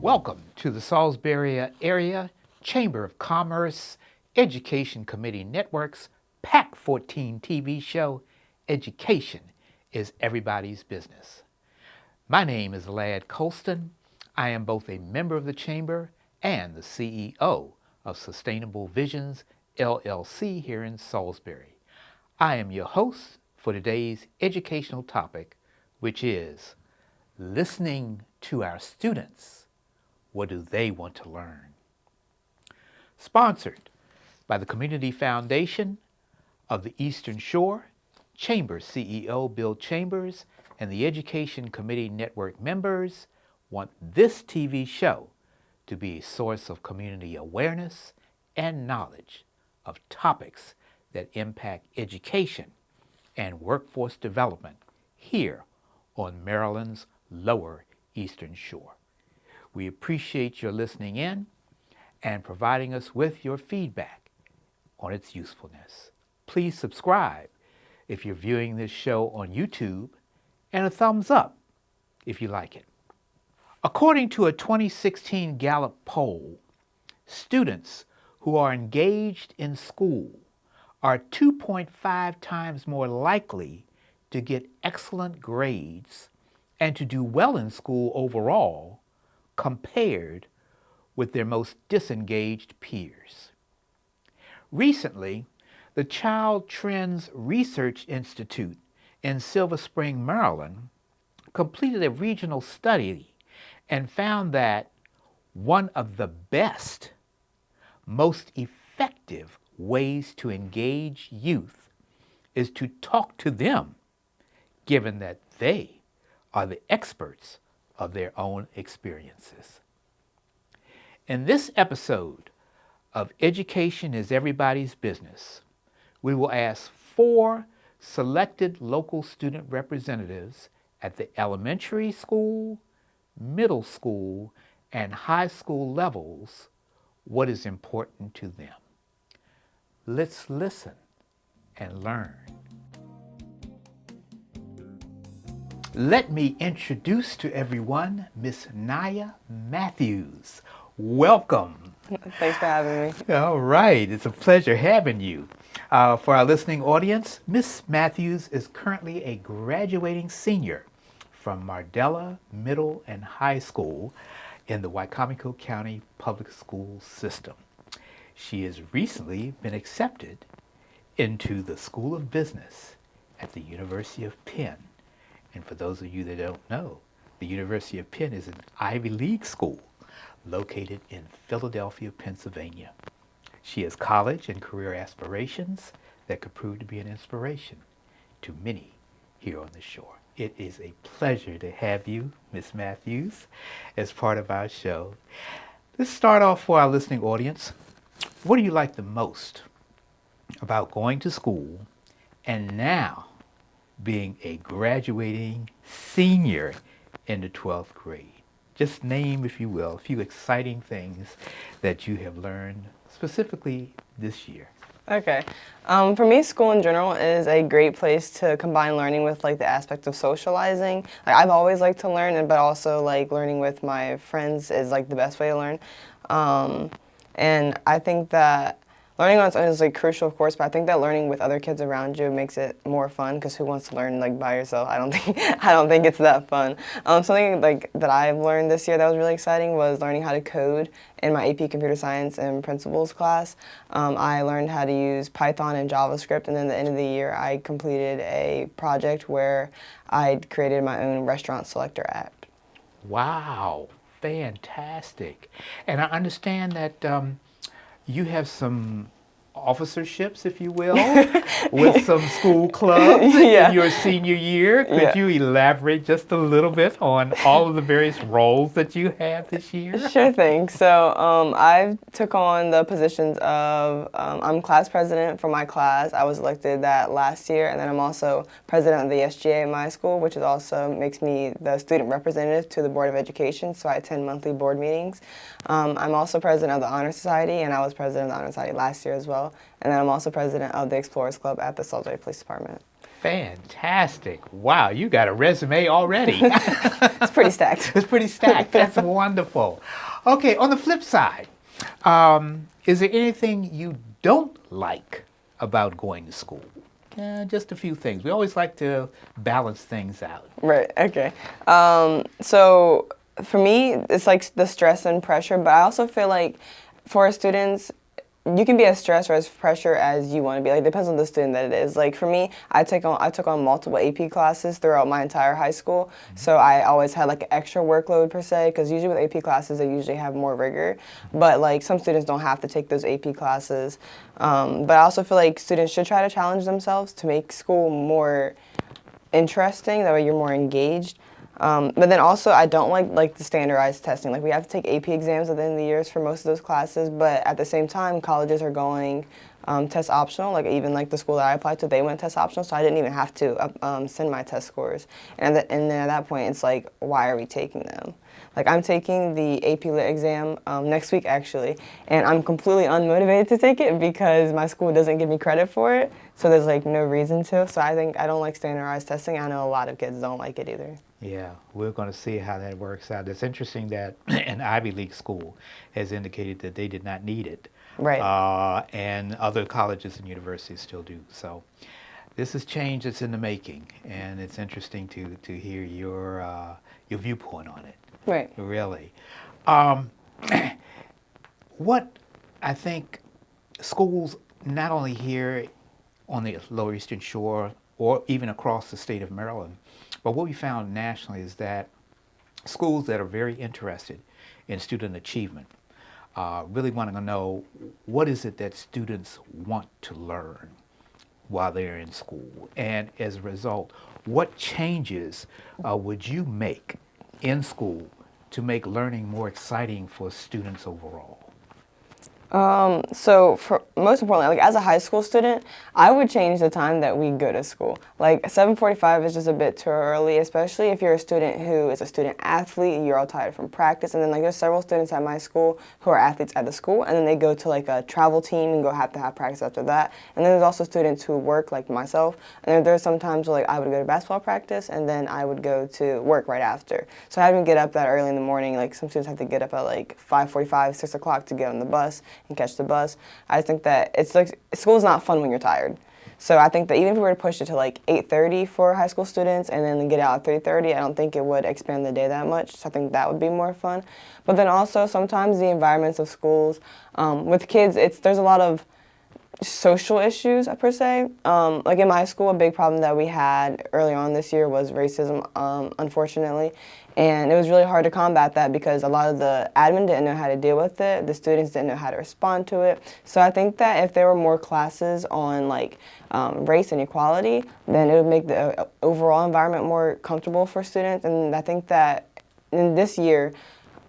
Welcome to the Salisbury Area Chamber of Commerce Education Committee Network's PAC 14 TV show, Education is Everybody's Business. My name is Ladd Colston. I am both a member of the Chamber and the CEO of Sustainable Visions, LLC here in Salisbury. I am your host for today's educational topic, which is listening to our students. What do they want to learn? Sponsored by the Community Foundation of the Eastern Shore, Chamber CEO Bill Chambers, and the Education Committee Network members want this TV show to be a source of community awareness and knowledge of topics that impact education and workforce development here on Maryland's Lower Eastern Shore. We appreciate your listening in and providing us with your feedback on its usefulness. Please subscribe if you're viewing this show on YouTube, and a thumbs up if you like it. According to a 2016 Gallup poll, students who are engaged in school are 2.5 times more likely to get excellent grades and to do well in school overall compared with their most disengaged peers. Recently, the Child Trends Research Institute in Silver Spring, Maryland, completed a regional study and found that one of the best, most effective ways to engage youth is to talk to them, given that they are the experts of their own experiences. In this episode of Education is Everybody's Business, we will ask 4 selected local student representatives at the elementary school, middle school, and high school levels what is important to them. Let's listen and learn. Let me introduce to everyone Miss Naya Matthews. Welcome. Thanks for having me. All right, it's a pleasure having you. For our listening audience, Miss Matthews is currently a graduating senior from Mardella Middle and High School in the Wicomico County Public School System. She has recently been accepted into the School of Business at the University of Penn. And for those of you that don't know, the University of Penn is an Ivy League school located in Philadelphia, Pennsylvania. She has college and career aspirations that could prove to be an inspiration to many here on the shore. It is a pleasure to have you, Miss Matthews, as part of our show. Let's start off for our listening audience. What do you like the most about going to school and now being a graduating senior in the 12th grade? Just name, if you will, a few exciting things that you have learned specifically this year. Okay. For me, school in general is a great place to combine learning with the aspect of socializing. I've always liked to learn, but also learning with my friends is the best way to learn. And I think that learning on its own is crucial, of course, but I think that learning with other kids around you makes it more fun, because who wants to learn by yourself? I don't think it's that fun. Something that I've learned this year that was really exciting was learning how to code in my AP Computer Science and Principles class. I learned how to use Python and JavaScript, and then at the end of the year I completed a project where I created my own restaurant selector app. Wow, fantastic. And I understand that you have some officerships, if you will, with some school clubs in your senior year. Could you elaborate just a little bit on all of the various roles that you have this year? Sure thing. So I took on the positions of, I'm class president for my class. I was elected that last year, and then I'm also president of the SGA in my school, which is also makes me the student representative to the Board of Education, so I attend monthly board meetings. I'm also president of the Honor Society, and I was president of the Honor Society last year as well. And then I'm also president of the Explorers Club at the Salisbury Police Department. Fantastic. Wow, you got a resume already. It's pretty stacked. It's pretty stacked. That's wonderful. Okay, on the flip side, is there anything you don't like about going to school? Just a few things. We always like to balance things out. Right. Okay. So for me, it's like the stress and pressure, but I also feel like for students, you can be as stressed or as pressure as you want to be. Like, it depends on the student that it is. Like for me, I took on multiple AP classes throughout my entire high school, so I always had like an extra workload per se. Because usually with AP classes, they usually have more rigor, but like some students don't have to take those AP classes. But I also feel like students should try to challenge themselves to make school more interesting. That way, you're more engaged. But then also, I don't like the standardized testing. Like, we have to take AP exams at the end of the years for most of those classes, but at the same time, colleges are going test optional. Like, even like the school that I applied to, they went test optional, so I didn't even have to send my test scores. And then at that point, it's like, why are we taking them? Like, I'm taking the AP Lit exam next week, actually, and I'm completely unmotivated to take it because my school doesn't give me credit for it, so there's like no reason to. So I think I don't like standardized testing. I know a lot of kids don't like it either. Yeah, we're going to see how that works out. It's interesting that an Ivy League school has indicated that they did not need it. Right. And other colleges and universities still do. So this is change that's in the making, and it's interesting to hear your viewpoint on it. Right. Really. What I think schools, not only here on the Lower Eastern Shore or even across the state of Maryland, but what we found nationally is that schools that are very interested in student achievement really want to know what is it that students want to learn while they're in school. And as a result, what changes would you make in school to make learning more exciting for students overall? So for most importantly, like as a high school student, I would change the time that we go to school. Like 7:45 is just a bit too early, especially if you're a student who is a student athlete, you're all tired from practice. And then like there's several students at my school who are athletes at the school, and then they go to like a travel team and have to have practice after that. And then there's also students who work like myself. And then there's some times where like I would go to basketball practice and then I would go to work right after. So having to get up that early in the morning, like some students have to get up at like 5:45, 6 o'clock to get on the bus and catch the bus. I think that it's like school's not fun when you're tired. So I think that even if we were to push it to like 8:30 for high school students and then get out at 3:30, I don't think it would expand the day that much. So I think that would be more fun. But then also sometimes the environments of schools with kids, there's a lot of social issues per se. Like in my school, a big problem that we had early on this year was racism, unfortunately. And it was really hard to combat that because a lot of the admin didn't know how to deal with it. The students didn't know how to respond to it. So I think that if there were more classes on like race and equality, then it would make the overall environment more comfortable for students. And I think that in this year,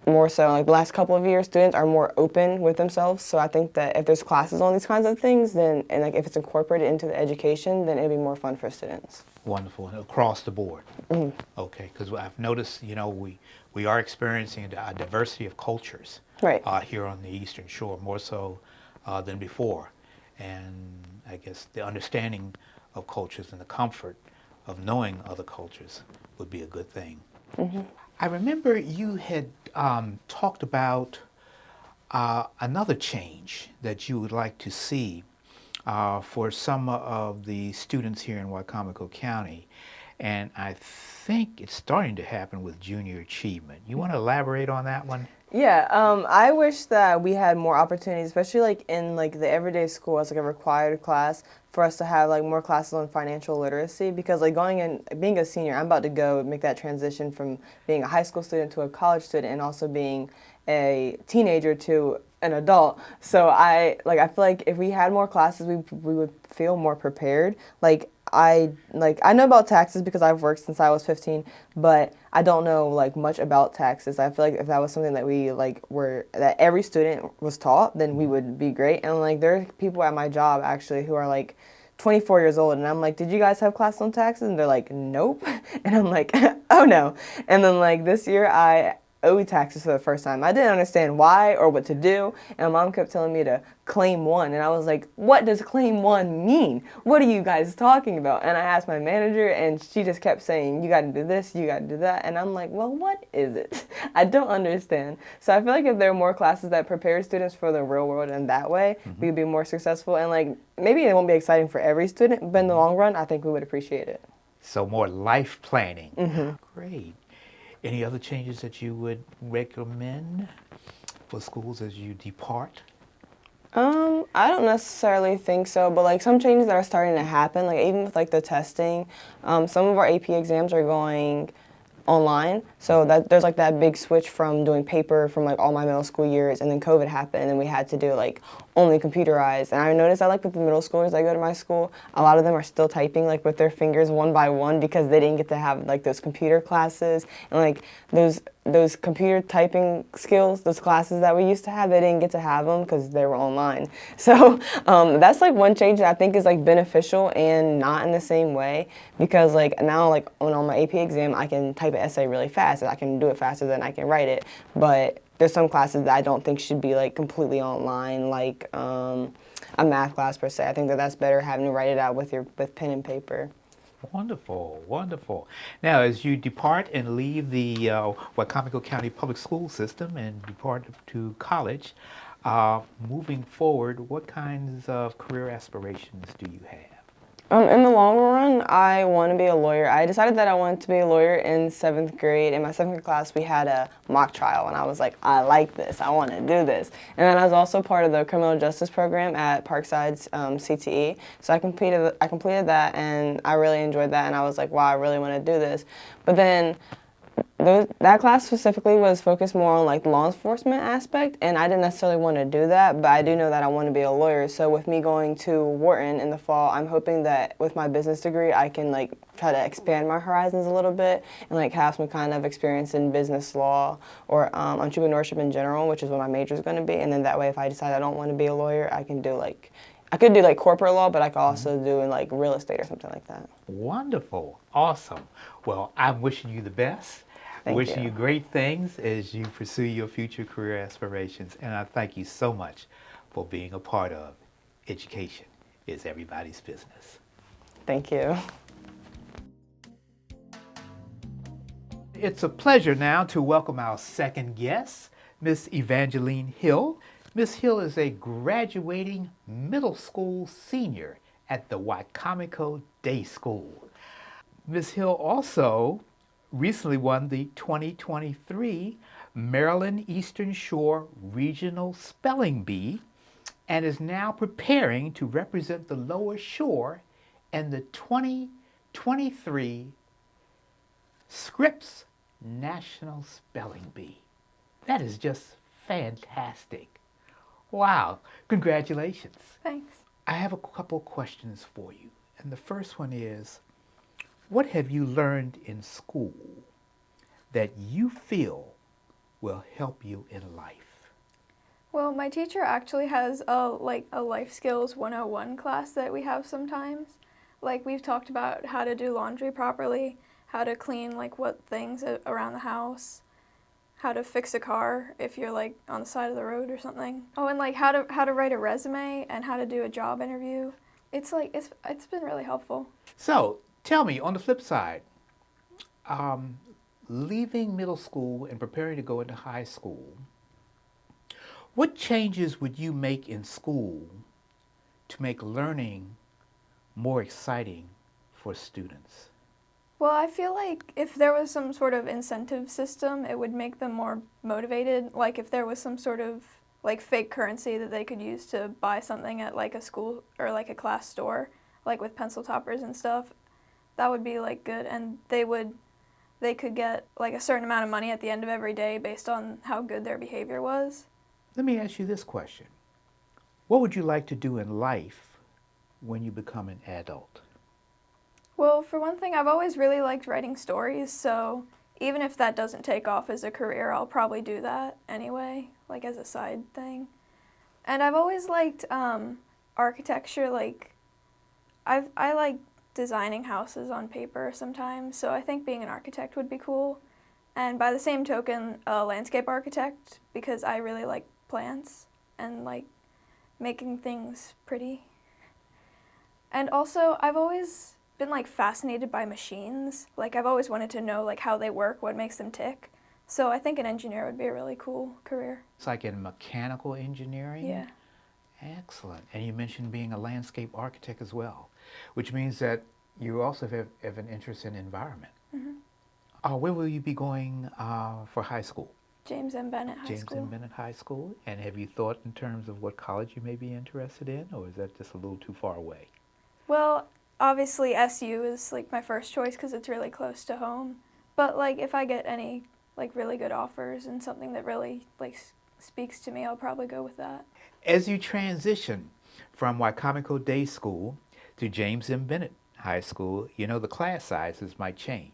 more so, like the last couple of years, students are more open with themselves. So I think that if there's classes on these kinds of things, then and like if it's incorporated into the education, then it'd be more fun for students. Wonderful, across the board. Mm-hmm. Okay, because I've noticed, we are experiencing a diversity of cultures Right. Here on the Eastern Shore, more so than before. And I guess the understanding of cultures and the comfort of knowing other cultures would be a good thing. Mm-hmm. I remember you had talked about another change that you would like to see for some of the students here in Wicomico County, and I think it's starting to happen with junior achievement. You want to elaborate on that one? Yeah, I wish that we had more opportunities, especially like in like the everyday school as like a required class for us to have like more classes on financial literacy, because like going in, being a senior, I'm about to go make that transition from being a high school student to a college student and also being a teenager to an adult. So I feel like if we had more classes, we would feel more prepared. I know about taxes because I've worked since I was 15, but I don't know like much about taxes. I feel like if that was something that that every student was taught, then we would be great. And like there are people at my job actually who are like 24 years old, and I'm like, did you guys have class on taxes? And they're like, nope. And I'm like, oh no. And then like this year I owe taxes for the first time. I didn't understand why or what to do, and my mom kept telling me to claim one, and I was like, what does claim one mean? What are you guys talking about? And I asked my manager, and she just kept saying, you got to do this, you got to do that, and I'm like, well, what is it? I don't understand. So I feel like if there are more classes that prepare students for the real world in that way, we would be more successful, and like maybe it won't be exciting for every student, but in the long run, I think we would appreciate it. So more life planning. Great. Any other changes that you would recommend for schools as you depart? I don't necessarily think so, but like some changes that are starting to happen, like even with like the testing, some of our AP exams are going online, so that there's like that big switch from doing paper from like all my middle school years, and then COVID happened, and then we had to do like only computerized. And I noticed that like with the middle schoolers that go to my school, a lot of them are still typing like with their fingers one by one because they didn't get to have like those computer classes and like those computer typing skills, those classes that we used to have, they didn't get to have them because they were online. So that's like one change that I think is like beneficial and not in the same way, because like now like on my AP exam I can type an essay really fast and I can do it faster than I can write it, but there's some classes that I don't think should be like completely online, like a math class per se. I think that that's better having to write it out with pen and paper. Wonderful, wonderful. Now, as you depart and leave the Wycomico County Public School System and depart to college, moving forward, what kinds of career aspirations do you have? In the long run, I want to be a lawyer. I decided that I wanted to be a lawyer in 7th grade. In my 7th grade class, we had a mock trial, and I was like, I like this. I want to do this. And then I was also part of the criminal justice program at Parkside's CTE. So I completed that, and I really enjoyed that, and I was like, wow, I really want to do this. But then that class specifically was focused more on like law enforcement aspect, and I didn't necessarily want to do that, but I do know that I want to be a lawyer. So with me going to Wharton in the fall, I'm hoping that with my business degree I can like try to expand my horizons a little bit and like have some kind of experience in business law or entrepreneurship in general, which is what my major is going to be. And then that way, if I decide I don't want to be a lawyer, I could do like corporate law, but I could also do in like real estate or something like that. Wonderful, awesome. Well, I'm wishing you the best. Wishing you great things as you pursue your future career aspirations. And I thank you so much for being a part of Education is Everybody's Business. Thank you. It's a pleasure now to welcome our second guest, Miss Evangeline Hill. Miss Hill is a graduating middle school senior at the Wycomico Day School. Miss Hill also recently won the 2023 Maryland Eastern Shore Regional Spelling Bee and is now preparing to represent the Lower Shore in the 2023 Scripps National Spelling Bee. That is just fantastic. Wow, congratulations. Thanks. I have a couple questions for you. And the first one is, what have you learned in school that you feel will help you in life? Well, my teacher actually has a life skills 101 class that we have sometimes. Like we've talked about how to do laundry properly, how to clean like what things around the house, how to fix a car if you're like on the side of the road or something. Oh, and like how to write a resume and how to do a job interview. It's been really helpful. So, tell me, on the flip side, leaving middle school and preparing to go into high school, what changes would you make in school to make learning more exciting for students? Well, I feel like if there was some sort of incentive system, it would make them more motivated. Like if there was some sort of like fake currency that they could use to buy something at like a school or like a class store, like with pencil toppers and stuff, that would be like good, and they could get like a certain amount of money at the end of every day based on how good their behavior was. Let me ask you this question. What would you like to do in life when you become an adult? Well, for one thing, I've always really liked writing stories, so even if that doesn't take off as a career, I'll probably do that anyway, like as a side thing. And I've always liked architecture, like I like designing houses on paper sometimes, so I think being an architect would be cool. and by the same token, a landscape architect because I really like plants and like making things pretty. And also, I've always been like fascinated by machines. Like I've always wanted to know like how they work, what makes them tick. So I think an engineer would be a really cool career. It's like in mechanical engineering? Yeah. Excellent. And you mentioned being a landscape architect as well, which means that you also have an interest in environment. Where will you be going for high school? James M. Bennett High School. James M. Bennett High School. And have you thought in terms of what college you may be interested in, or is that just a little too far away? Well, obviously SU is like my first choice because it's really close to home. But like if I get any like really good offers and something that really like speaks to me, I'll probably go with that. As you transition from Wycomico Day School to James M. Bennett High School, you know the class sizes might change.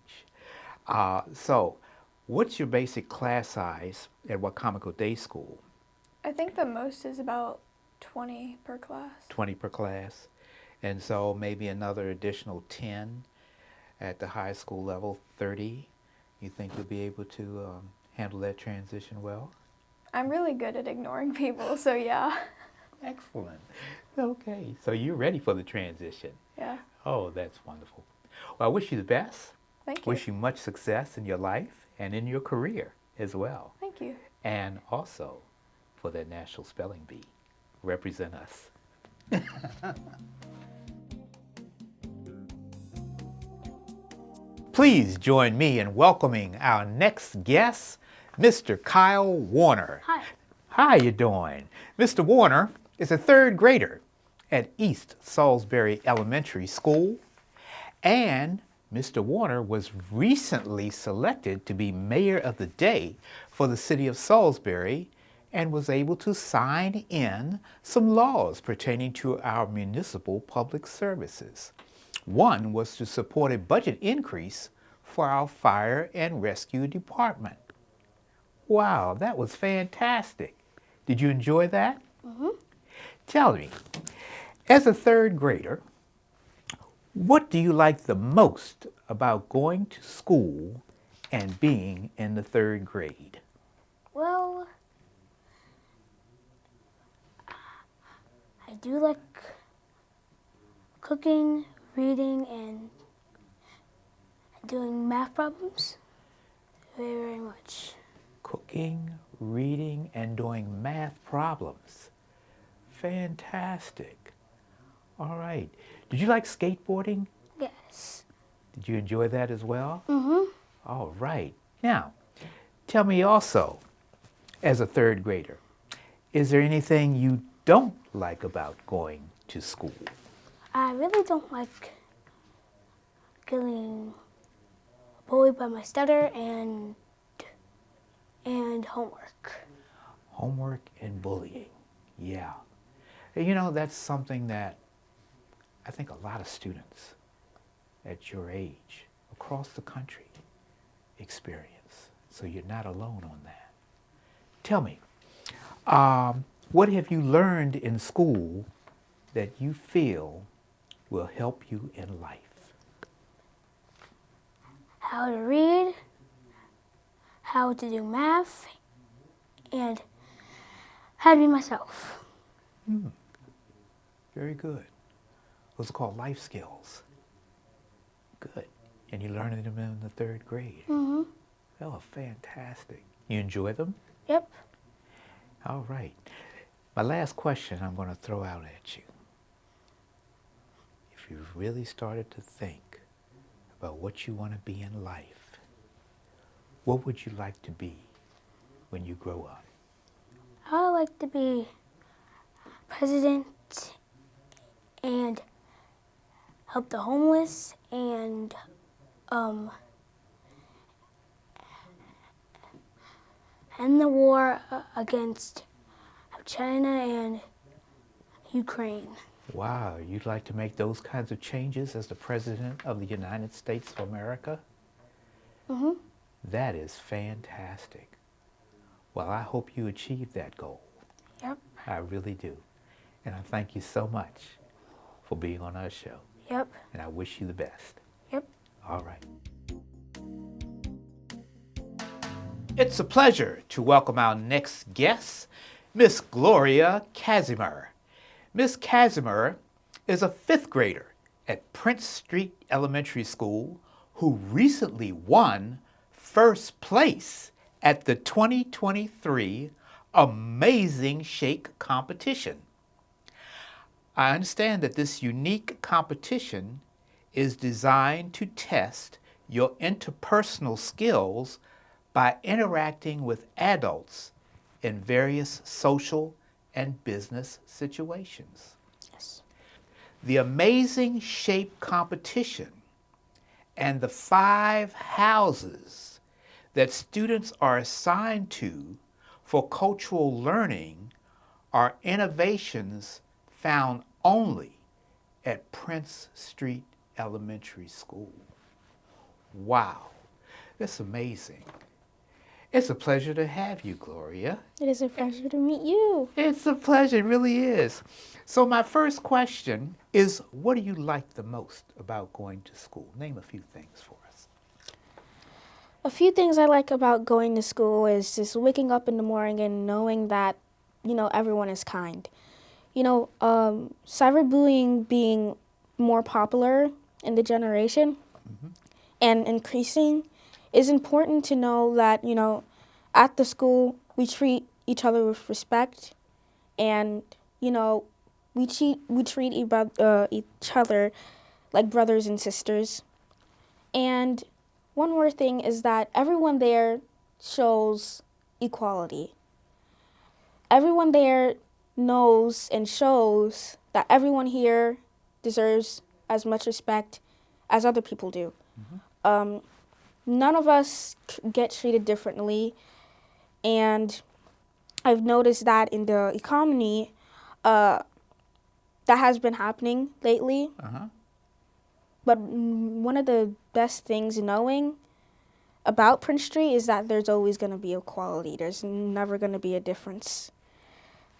So what's your basic class size at Wycomico Day School? I think the most is about 20 per class. 20 per class. And so maybe another additional 10 at the high school level, 30. You think you'll be able to handle that transition well? I'm really good at ignoring people, so yeah. Excellent. Okay, so you're ready for the transition. Yeah. Oh, that's wonderful. Well, I wish you the best. Thank you. Wish you much success in your life and in your career as well. Thank you. And also for that National Spelling Bee. Represent us. Please join me in welcoming our next guest, Mr. Kyle Warner. Hi. How you doing? Mr. Warner is a third grader at East Salisbury Elementary School, and Mr. Warner was recently selected to be Mayor of the Day for the city of Salisbury and was able to sign in some laws pertaining to our municipal public services. One was to support a budget increase for our fire and rescue department. Wow, that was fantastic. Did you enjoy that? Tell me, as a third grader, what do you like the most about going to school and being in the third grade? Well, I do like cooking, reading, and doing math problems very, very much. Cooking, reading, and doing math problems. Fantastic. All right. Did you like skateboarding? Yes. Did you enjoy that as well? Mm-hmm. All right. Now, tell me also, as a third grader, is there anything you don't like about going to school? I really don't like getting bullied by my stutter and homework. Homework and bullying. Yeah. You know, that's something that I think a lot of students at your age across the country experience. So you're not alone on that. Tell me, what have you learned in school that you feel will help you in life? How to read, how to do math, and how to be myself. Very good. Those are called life skills. Good. And you learned them in the third grade. Mm-hmm. Oh, fantastic. You enjoy them? Yep. All right. My last question I'm going to throw out at you. If you've really started to think about what you want to be in life, what would you like to be when you grow up? I would like to be president and help the homeless and end the war against China and Ukraine. Wow, you'd like to make those kinds of changes as the President of the United States of America? Mm-hmm. That is fantastic. Well, I hope you achieve that goal. Yep. I really do. And I thank you so much for being on our show. Yep. And I wish you the best. Yep. All right. It's a pleasure to welcome our next guest, Miss Gloria Casimir. Miss Casimir is a fifth grader at Prince Street Elementary School who recently won first place at the 2023 Amazing Shake competition. I understand that this unique competition is designed to test your interpersonal skills by interacting with adults in various social and business situations. Yes. The Amazing Shape competition and the 5 houses that students are assigned to for cultural learning are innovations found only at Prince Street Elementary School. Wow, that's amazing. It's a pleasure to have you, Gloria. It is a pleasure to meet you. It's a pleasure, it really is. So my first question is, what do you like the most about going to school? Name a few things for us. A few things I like about going to school is just waking up in the morning and knowing that, everyone is kind. Cyberbullying being more popular in the generation and increasing, is important to know that, at the school we treat each other with respect and, we treat each other like brothers and sisters. And one more thing is that everyone there shows equality. Everyone there knows and shows that everyone here deserves as much respect as other people do. None of us get treated differently, and I've noticed that in the economy, that has been happening lately. But one of the best things knowing about Prince Street is that there's always going to be equality. There's never going to be a difference.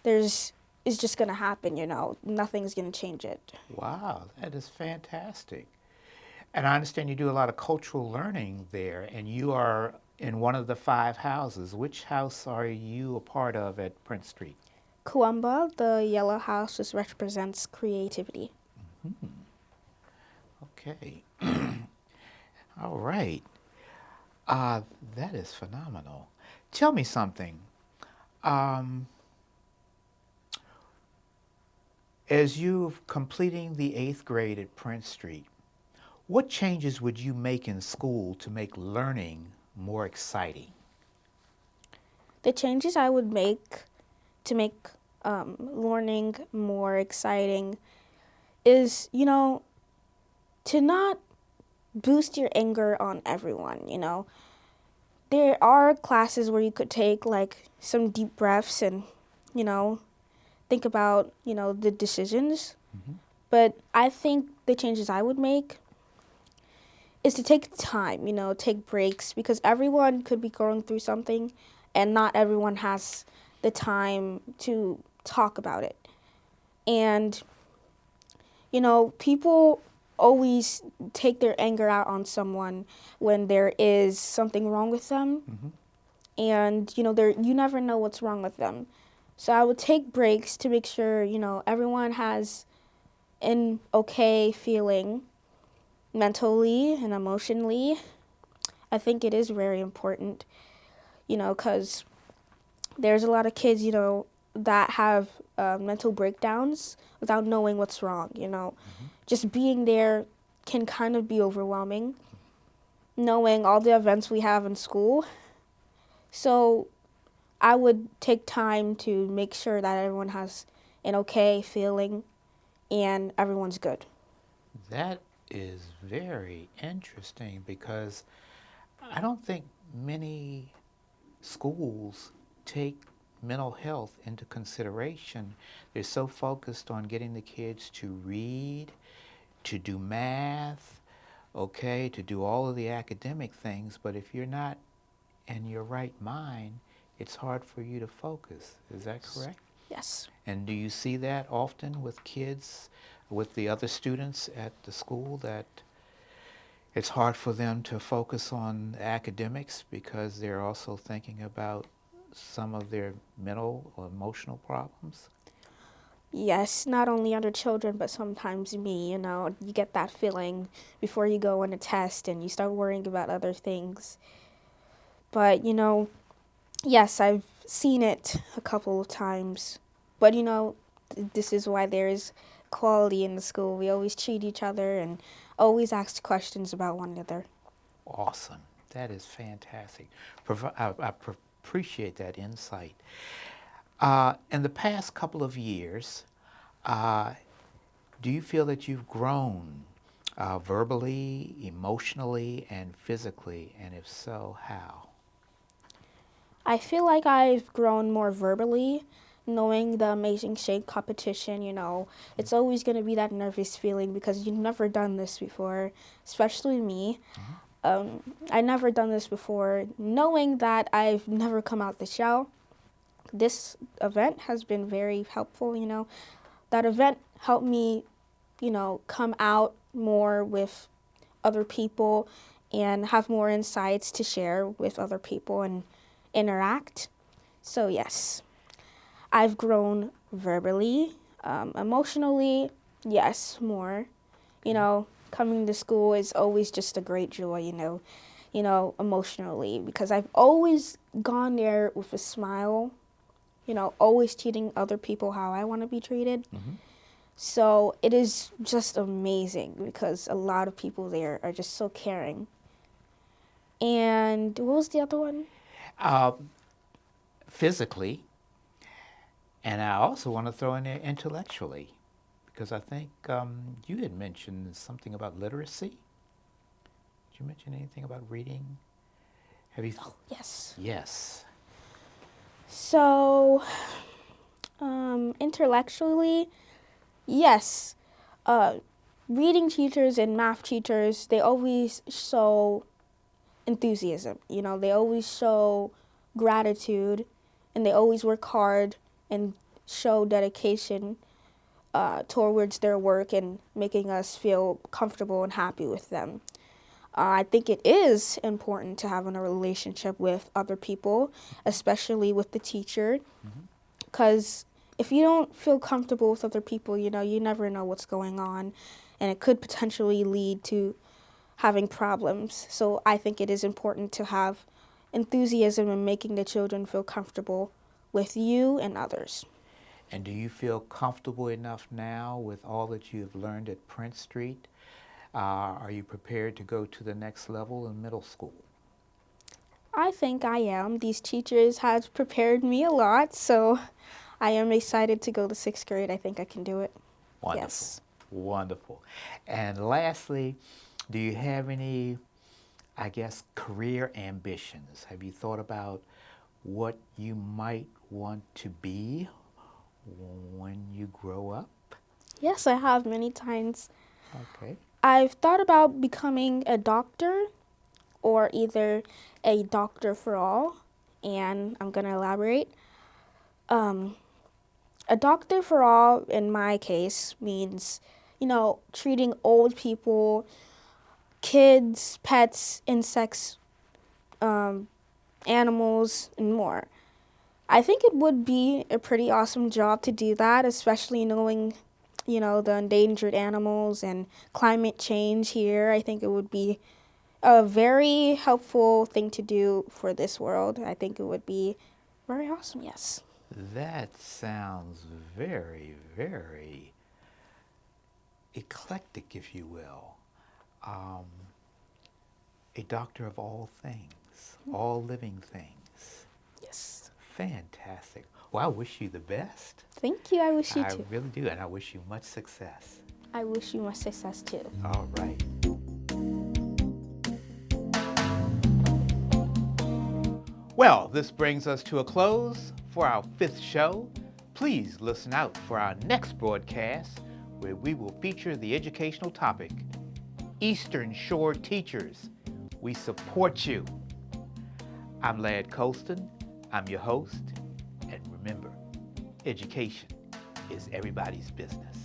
It's just going to happen, Nothing's going to change it. Wow, that is fantastic. And I understand you do a lot of cultural learning there, and you are in one of the 5 houses. Which house are you a part of at Prince Street? Kuamba, the yellow house, just represents creativity. Okay. All right. That is phenomenal. Tell me something. As you're completing the 8th grade at Prince Street, what changes would you make in school to make learning more exciting? The changes I would make to make learning more exciting is, to not boost your anger on everyone, There are classes where you could take like some deep breaths and, think about, the decisions. But I think the changes I would make is to take time, take breaks, because everyone could be going through something and not everyone has the time to talk about it. And, people always take their anger out on someone when there is something wrong with them. And, you never know what's wrong with them. So I would take breaks to make sure, everyone has an okay feeling mentally and emotionally. I think it is very important, because there's a lot of kids, that have mental breakdowns without knowing what's wrong, Just being there can kind of be overwhelming, knowing all the events we have in school. So I would take time to make sure that everyone has an okay feeling and everyone's good. That is very interesting, because I don't think many schools take mental health into consideration. They're so focused on getting the kids to read, to do math, to do all of the academic things, but if you're not in your right mind, it's hard for you to focus. Is that correct? Yes. And do you see that often with kids, with the other students at the school, that it's hard for them to focus on academics because they're also thinking about some of their mental or emotional problems? Yes, not only other children, but sometimes me, you get that feeling before you go on a test and you start worrying about other things. But, yes, I've seen it a couple of times. But, this is why there's quality in the school. We always treat each other and always ask questions about one another. Awesome. That is fantastic. Appreciate that insight. In the past couple of years, do you feel that you've grown verbally, emotionally, and physically? And if so, how? I feel like I've grown more verbally, knowing the Amazing Shake competition, It's always going to be that nervous feeling because you've never done this before, especially me. I never done this before, knowing that I've never come out the shell. This event has been very helpful, That event helped me, come out more with other people and have more insights to share with other people and interact. So yes, I've grown verbally, emotionally, yes, more. Coming to school is always just a great joy, emotionally, because I've always gone there with a smile, always treating other people how I want to be treated. Mm-hmm. So it is just amazing because a lot of people there are just so caring. And what was the other one? Physically, and I also want to throw in there intellectually, because I think you had mentioned something about literacy. Did you mention anything about reading? Have you? Yes. Yes. So, intellectually, yes. Reading teachers and math teachers, they always show enthusiasm. They always show gratitude, and they always work hard and show dedication towards their work and making us feel comfortable and happy with them. I think it is important to have a relationship with other people, especially with the teacher, because if you don't feel comfortable with other people, you never know what's going on, and it could potentially lead to having problems. So I think it is important to have enthusiasm in making the children feel comfortable with you and others. And do you feel comfortable enough now with all that you've learned at Prince Street? Are you prepared to go to the next level in middle school? I think I am. These teachers have prepared me a lot, so I am excited to go to 6th grade. I think I can do it. Wonderful. Yes. Wonderful. And lastly, do you have any, career ambitions? Have you thought about what you might want to be when you grow up? Yes, I have many times. Okay. I've thought about becoming a doctor or either a doctor for all, and I'm going to elaborate. A doctor for all, in my case, means, treating old people, kids, pets, insects, animals, and more. I think it would be a pretty awesome job to do that, especially knowing, the endangered animals and climate change here. I think it would be a very helpful thing to do for this world. I think it would be very awesome, yes. That sounds very, very eclectic, if you will. A doctor of all things, all living things. Yes. Fantastic. Well, I wish you the best. Thank you. I wish you I too. really do, and I wish you much success. I wish you much success too. All right. Well, this brings us to a close for our 5th show. Please listen out for our next broadcast, where we will feature the educational topic, Eastern Shore Teachers. We support you. I'm Ladd Colston. I'm your host. And remember, education is everybody's business.